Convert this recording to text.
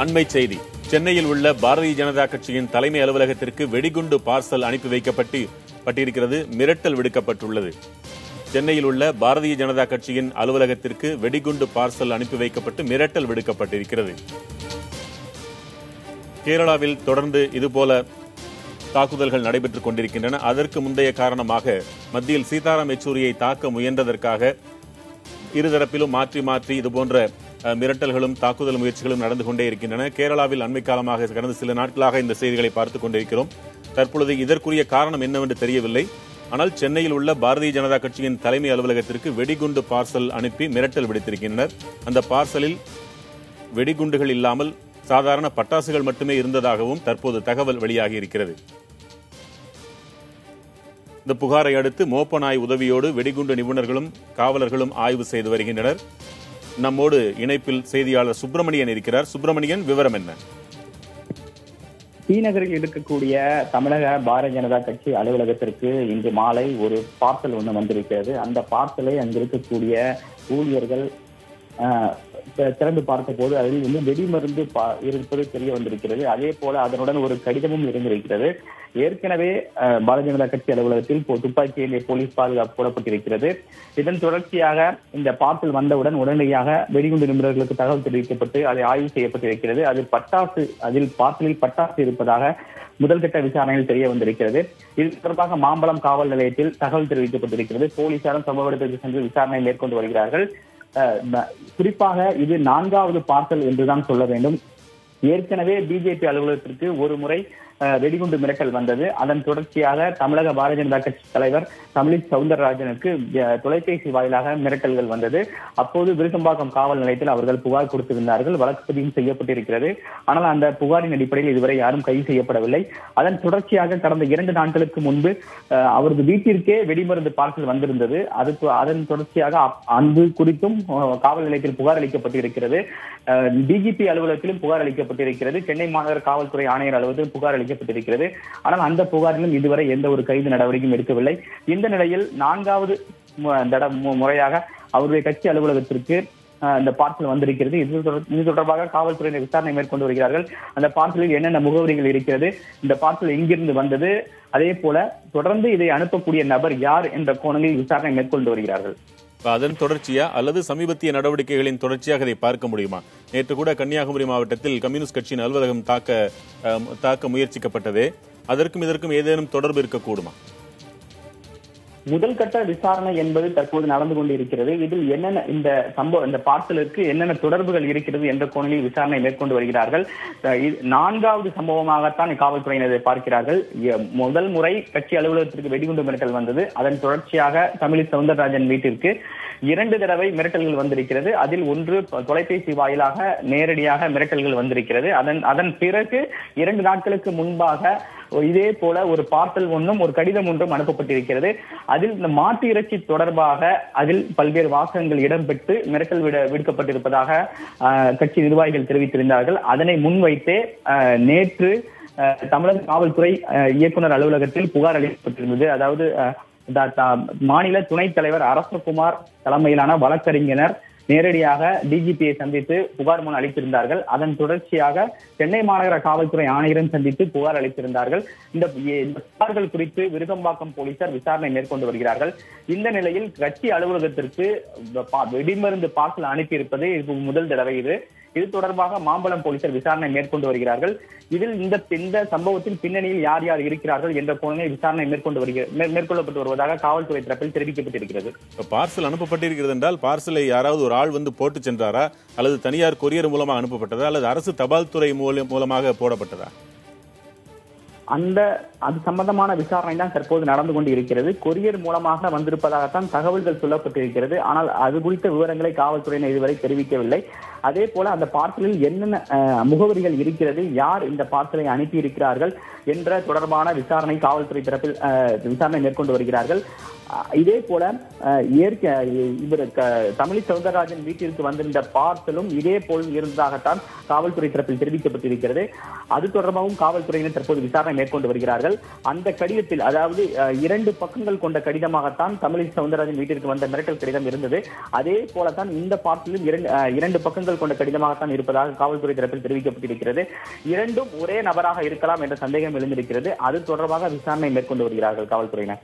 அண்மை செய்தி. சென்னையில் உள்ள பாரதிய ஜனதா கட்சியின் தலைமை அலுவலகத்திற்கு வெடிகுண்டு பார்சல் அனுப்பி வைக்கப்பட்டிருக்கிறது. மிரட்டல் விடுக்கப்பட்டுள்ளது. சென்னையில் உள்ள பாரதிய ஜனதா கட்சியின் அலுவலகத்திற்கு வெடிகுண்டு பார்சல் அனுப்பி வைக்கப்பட்டு மிரட்டல் விடுக்கப்பட்டிருக்கிறது. கேரளாவில் தொடர்ந்து இதுபோல தாக்குதல்கள் நடைபெற்றுக் கொண்டிருக்கின்றன. அதற்கு முந்தைய காரணமாக மத்தியில் சீதாராம் யெச்சூரியை தாக்க முயன்றதற்காக இருதரப்பிலும் மாற்றி மாற்றி இதுபோன்ற மிரட்டல்களும் தாக்குதல் முயற்சிகளும் நடந்து கொண்டே இருக்கின்றன. கேரளாவில் அண்மை காலமாக கடந்த சில நாட்களாக இந்த செய்திகளை பார்த்துக் கொண்டிருக்கிறோம். தற்பொழுது இதற்குரிய காரணம் என்னவென்று தெரியவில்லை. ஆனால் சென்னையில் உள்ள பாரதிய ஜனதா கட்சியின் தலைமை அலுவலகத்திற்கு வெடிகுண்டு பார்சல் அனுப்பி மிரட்டல் விடுத்திருக்கின்றனர். அந்த பார்சலில் வெடிகுண்டுகள் இல்லாமல் சாதாரண பட்டாசுகள் மட்டுமே இருந்ததாகவும் தற்போது தகவல் வெளியாகி இருக்கிறது. இந்த புகாரை அடுத்து மோப்ப நாய் உதவியோடு வெடிகுண்டு நிபுணர்களும் காவலர்களும் ஆய்வு செய்து வருகின்றனர். நம்மோடு இணைப்பில் செய்தியாளர் சுப்பிரமணியன் இருக்கிறார். சுப்பிரமணியன், விவரம் என்ன? ஸ்ரீநகரில் இருக்கக்கூடிய தமிழக பாரதிய ஜனதா கட்சி அலுவலகத்திற்கு இன்று மாலை ஒரு பார்சல் ஒன்று வந்திருக்கிறது. அந்த பார்சலை அங்கு இருக்கக்கூடிய ஊழியர்கள் திறந்து பார்த்த போது அதில் வெடிமருந்து இருப்பது தெரிய வந்திருக்கிறது. அதே போல அதனுடன் ஒரு கடிதமும் இருந்திருக்கிறது. ஏற்கனவே பாரதிய ஜனதா கட்சி அலுவலகத்தில் துப்பாக்கியிலே போலீஸ் பாதுகாப்பு போடப்பட்டிருக்கிறது. இதன் தொடர்ச்சியாக இந்த பார்சல் வந்தவுடன் உடனடியாக வெடிகுண்டு நிபுணர்களுக்கு தகவல் தெரிவிக்கப்பட்டு அதை ஆய்வு செய்யப்பட்டிருக்கிறது. அதில் பார்சலில் பட்டாசு இருப்பதாக முதல்கட்ட விசாரணையில் தெரிய வந்திருக்கிறது. இது தொடர்பாக மாம்பலம் காவல் நிலையத்தில் தகவல் தெரிவிக்கப்பட்டிருக்கிறது. போலீசாரும் சம்பவ இடத்திற்கு சென்று விசாரணை மேற்கொண்டு வருகிறார்கள். குறிப்பாக இது 4வது பார்சல் என்றுதான் சொல்ல வேண்டும். ஏற்கனவே பிஜேபி அலுவலகத்திற்கு ஒரு முறை வெடிகுண்டு மிரட்டல் வந்தது. அதன் தொடர்ச்சியாக தமிழக பாரதிய ஜனதா கட்சி தலைவர் தமிழிசை சவுந்தரராஜனுக்கு தொலைபேசி வாயிலாக மிரட்டல்கள் வந்தது. அப்போது விருகம்பாக்கம் காவல் நிலையத்தில் அவர்கள் புகார் கொடுத்திருந்தார்கள். வழக்கு பதிவு செய்யப்பட்டிருக்கிறது. ஆனால் அந்த புகாரின் அடிப்படையில் இதுவரை யாரும் கைது செய்யப்படவில்லை. அதன் தொடர்ச்சியாக கடந்த 2 நாட்களுக்கு முன்பு அவரது வீட்டிற்கே வெடிமருந்து பார்சல் வந்திருந்தது. அதன் தொடர்ச்சியாக அன்பு குறித்தும் காவல் நிலையத்தில் புகார் அளிக்கப்பட்டிருக்கிறது. டிஜிபி அலுவலகத்திலும் புகார் அளிக்கப்பட்டிருக்கிறது. சென்னை மாநகர காவல்துறை ஆணையர் அலுவலகத்தில் புகார் அளிக்கப்பட்டிருக்கிறது. ஆனால் அந்த புகாரிலும் இதுவரை எந்த ஒரு கைது நடவடிக்கையும் எடுக்கவில்லை. இந்த நிலையில் 4வது முறையாக அவருடைய கட்சி அலுவலகத்திற்கு இந்த பார்சல் வந்திருக்கிறது. இது தொடர்பாக காவல்துறையினர் விசாரணை மேற்கொண்டு வருகிறார்கள். அந்த பார்சலில் என்னென்ன முகவரிகள் இருக்கிறது, இந்த பார்சல் எங்கிருந்து வந்தது, அதே போல தொடர்ந்து இதை அனுப்பக்கூடிய நபர் யார் என்ற கோணங்களில் விசாரணை மேற்கொண்டு வருகிறார்கள். அதன் தொடர்ச்சியா அல்லது சமீபத்திய நடவடிக்கைகளின் தொடர்ச்சியாக இதை பார்க்க முடியுமா? நேற்று கூட கன்னியாகுமரி மாவட்டத்தில் கம்யூனிஸ்ட் கட்சியின் அலுவலகம் தாக்க முயற்சிக்கப்பட்டதே. அதற்கும் இதற்கும் ஏதேனும் தொடர்பு இருக்கக்கூடுமா? முதல் கட்ட விசாரணை என்பது தற்போது நடந்து கொண்டிருக்கிறது. இதில் என்னென்ன இந்த பார்சலுக்கு என்னென்ன தொடர்புகள் இருக்கிறது என்ற கோணலில் விசாரணை மேற்கொண்டு வருகிறார்கள். 4வது சம்பவமாகத்தான் காவல்துறையினர் பார்க்கிறார்கள். முதல் முறை கட்சி அலுவலகத்திற்கு வெடிகுண்டு மிரட்டல் வந்தது. அதன் தொடர்ச்சியாக தமிழிசை சவுந்தரராஜன் வீட்டிற்கு 2 தடவை மிரட்டல்கள் வந்திருக்கிறது. அதில் ஒன்று தொலைபேசி வாயிலாக நேரடியாக மிரட்டல்கள் வந்திருக்கிறது. அதன் பிறகு 2 நாட்களுக்கு முன்பாக இதே போல ஒரு பார்சல் ஒன்றும் ஒரு கடிதம் ஒன்றும் அனுப்பப்பட்டிருக்கிறது. அதில் இந்த மாட்டு இறைச்சி தொடர்பாக அதில் பல்வேறு வாசகங்கள் இடம்பெற்று மிரட்டல் விடுக்கப்பட்டிருப்பதாக கட்சி நிர்வாகிகள் தெரிவித்திருந்தார்கள். அதனை முன்வைத்தே நேற்று தமிழக காவல்துறை இயக்குனர் அலுவலகத்தில் புகார் அளிக்கப்பட்டிருந்தது. அதாவது மாநில துணைத் தலைவர் அரசகுமார் தலைமையிலான வழக்கறிஞர் நேரடியாக டிஜிபியை சந்தித்து புகார் மனு அளித்திருந்தார்கள். அதன் தொடர்ச்சியாக சென்னை மாநகர காவல்துறை ஆணையரும் சந்தித்து புகார் அளித்திருந்தார்கள். இந்த புகார்கள் குறித்து விருகம்பாக்கம் போலீசார் விசாரணை மேற்கொண்டு வருகிறார்கள். இந்த நிலையில் கட்சி அலுவலகத்திற்கு வெடிமருந்து பார்சல் அனுப்பியிருப்பது முதல் தடவை. இது தொடர்பாக மாம்பலம் போலீசார் விசாரணை மேற்கொண்டு வருகிறார்கள். இதில் இந்த சம்பவத்தில் பின்னணியில் யார் யார் இருக்கிறார்கள் என்ற கோணத்தில் விசாரணை மேற்கொள்ளப்பட்டு வருவதாக காவல்துறை தரப்பில் தெரிவிக்கப்பட்டிருக்கிறது. பார்சல் அனுப்பப்பட்டிருக்கிறது என்றால் பார்சலை யாராவது ஒரு ஆள் வந்து போட்டு சென்றாரா, அல்லது தனியார் கொரியர் மூலமாக அனுப்பப்பட்டதா, அல்லது அரசு தபால் துறை மூலமாக போடப்பட்டதா? அது சம்பந்தமான விசாரணை தான் தற்போது நடந்து கொண்டு இருக்கிறது. கொரியர் மூலமாக வந்திருப்பதாகத்தான் தகவல்கள் சொல்லப்பட்டிருக்கிறது. ஆனால் அது குறித்த விவரங்களை காவல்துறையினர் இதுவரை தெரிவிக்கவில்லை. அதே போல அந்த பார்சலில் என்னென்ன முகவரிகள் இருக்கிறது, யார் இந்த பார்சலை அனுப்பி இருக்கிறார்கள் என்ற தொடர்பான விசாரணை காவல்துறை தரப்பில் விசாரணை மேற்கொண்டு வருகிறார்கள். இதே போல இவர் தமிழிசை சவுந்தரராஜன் வீட்டிற்கு வந்திருந்த பார்சலும் இதே போல் இருந்ததாகத்தான் காவல்துறை தரப்பில் தெரிவிக்கப்பட்டிருக்கிறது. அது தொடர்பாகவும் காவல்துறையினர் தற்போது விசாரணை மேற்கொண்டு வருகிறார்கள். அந்த கடிதத்தில், அதாவது 2 பக்கங்கள் கொண்ட கடிதமாகத்தான் தமிழிசை சவுந்தரராஜன் வீட்டிற்கு வந்த மிரட்டல் கடிதம் இருந்தது. அதே போலத்தான் இந்த பார்சலும் 2 பக்கங்கள் கொண்ட கடிதமாகத்தான் இருப்பதாக காவல்துறை தரப்பில் தெரிவிக்கப்பட்டிருக்கிறது. இரண்டும் ஒரே நபராக இருக்கலாம் என்ற சந்தேகம் எழுந்திருக்கிறது. அது தொடர்பாக விசாரணை மேற்கொண்டு வருகிறார்கள் காவல்துறையினர்.